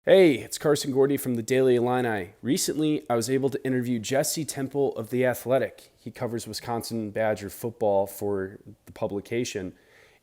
Hey, it's Carson Gordy from the Daily Illini. Recently, I was able to interview Jesse Temple of The Athletic. He covers Wisconsin Badger football for the publication.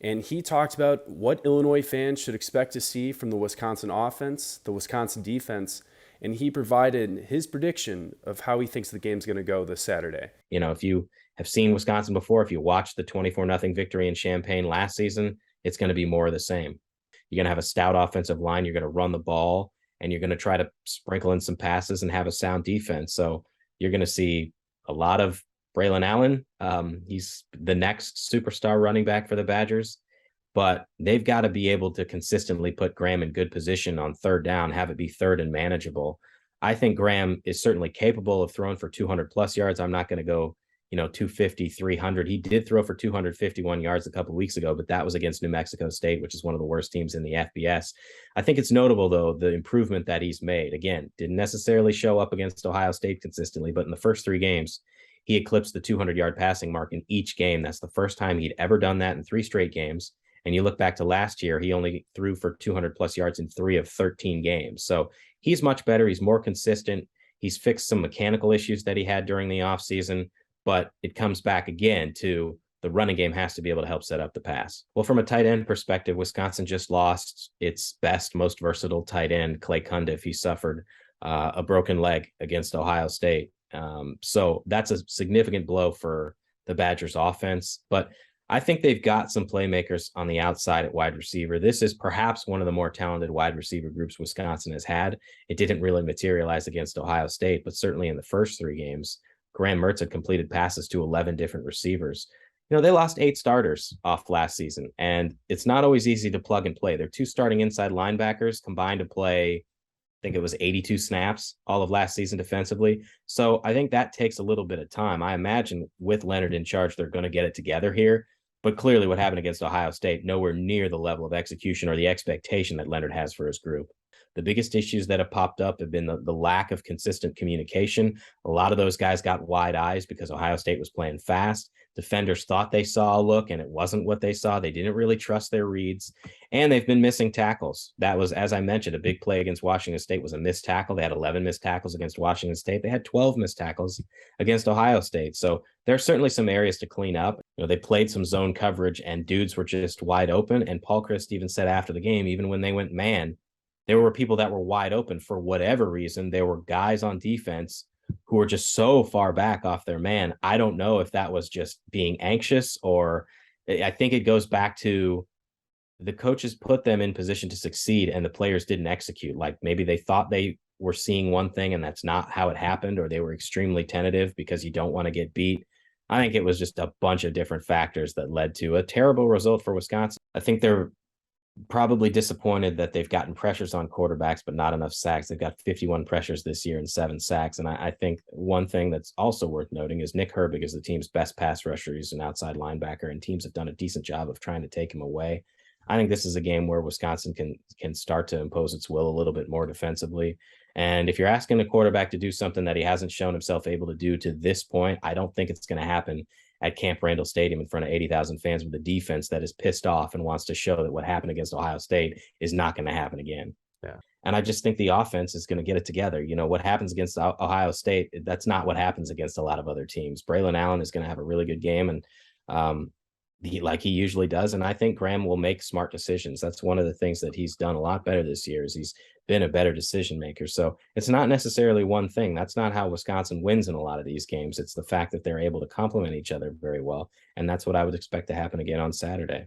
And he talked about what Illinois fans should expect to see from the Wisconsin offense, the Wisconsin defense, and he provided his prediction of how he thinks the game's going to go this Saturday. If you have seen Wisconsin before, if you watched the 24-0 victory in Champaign last season, it's going to be more of the same. You're going to have a stout offensive line. You're going to run the ball, and you're going to try to sprinkle in some passes and have a sound defense. So you're going to see a lot of Braylon Allen. He's the next superstar running back for the Badgers, but they've got to be able to consistently put Graham in good position on third down, have it be third and manageable. I think Graham is certainly capable of throwing for 200 plus yards. I'm not going to go 250, 300. He did throw for 251 yards a couple of weeks ago, but that was against New Mexico State, which is one of the worst teams in the FBS. I think it's notable, though, the improvement that he's made. Again, didn't necessarily show up against Ohio State consistently, but in the first three games, he eclipsed the 200-yard passing mark in each game. That's the first time he'd ever done that in three straight games. And you look back to last year, he only threw for 200 plus yards in 3 of 13 games. So he's much better. He's more consistent. He's fixed some mechanical issues that he had during the offseason. But it comes back again to the running game has to be able to help set up the pass. Well, from a tight end perspective, Wisconsin just lost its best, most versatile tight end, Clay Cundiff. He suffered a broken leg against Ohio State. So that's a significant blow for the Badgers offense. But I think they've got some playmakers on the outside at wide receiver. This is perhaps one of the more talented wide receiver groups Wisconsin has had. It didn't really materialize against Ohio State, but certainly in the first 3 games, Graham Mertz had completed passes to 11 different receivers. They lost 8 starters off last season, and it's not always easy to plug and play. Their 2 starting inside linebackers combined to play, I think it was 82 snaps all of last season defensively. So I think that takes a little bit of time. I imagine with Leonard in charge, they're going to get it together here. But clearly what happened against Ohio State, nowhere near the level of execution or the expectation that Leonard has for his group. The biggest issues that have popped up have been the lack of consistent communication. A lot of those guys got wide eyes because Ohio State was playing fast. Defenders thought they saw a look, and it wasn't what they saw. They didn't really trust their reads, and they've been missing tackles. That was, as I mentioned, a big play against Washington State was a missed tackle. They had 11 missed tackles against Washington State. They had 12 missed tackles against Ohio State. So there are certainly some areas to clean up. They played some zone coverage, and dudes were just wide open. And Paul Chryst even said after the game, even when they went man, there were people that were wide open for whatever reason. There were guys on defense who were just so far back off their man. I don't know if that was just being anxious, or I think it goes back to the coaches put them in position to succeed and the players didn't execute. Like maybe they thought they were seeing one thing and that's not how it happened, or they were extremely tentative because you don't want to get beat. I think it was just a bunch of different factors that led to a terrible result for Wisconsin. I think they're probably disappointed that they've gotten pressures on quarterbacks, but not enough sacks. They've got 51 pressures this year and 7 sacks. And I think one thing that's also worth noting is Nick Herbig is the team's best pass rusher. He's an outside linebacker, and teams have done a decent job of trying to take him away. I think this is a game where Wisconsin can start to impose its will a little bit more defensively. And if you're asking a quarterback to do something that he hasn't shown himself able to do to this point, I don't think it's going to happen at Camp Randall Stadium in front of 80,000 fans with a defense that is pissed off and wants to show that what happened against Ohio State is not going to happen again. Yeah. And I just think the offense is going to get it together. What happens against Ohio State, that's not what happens against a lot of other teams. Braylon Allen is going to have a really good game, and like he usually does. And I think Graham will make smart decisions. That's one of the things that he's done a lot better this year, is he's been a better decision maker. So it's not necessarily one thing. That's not how Wisconsin wins in a lot of these games. It's the fact that they're able to complement each other very well. And that's what I would expect to happen again on Saturday.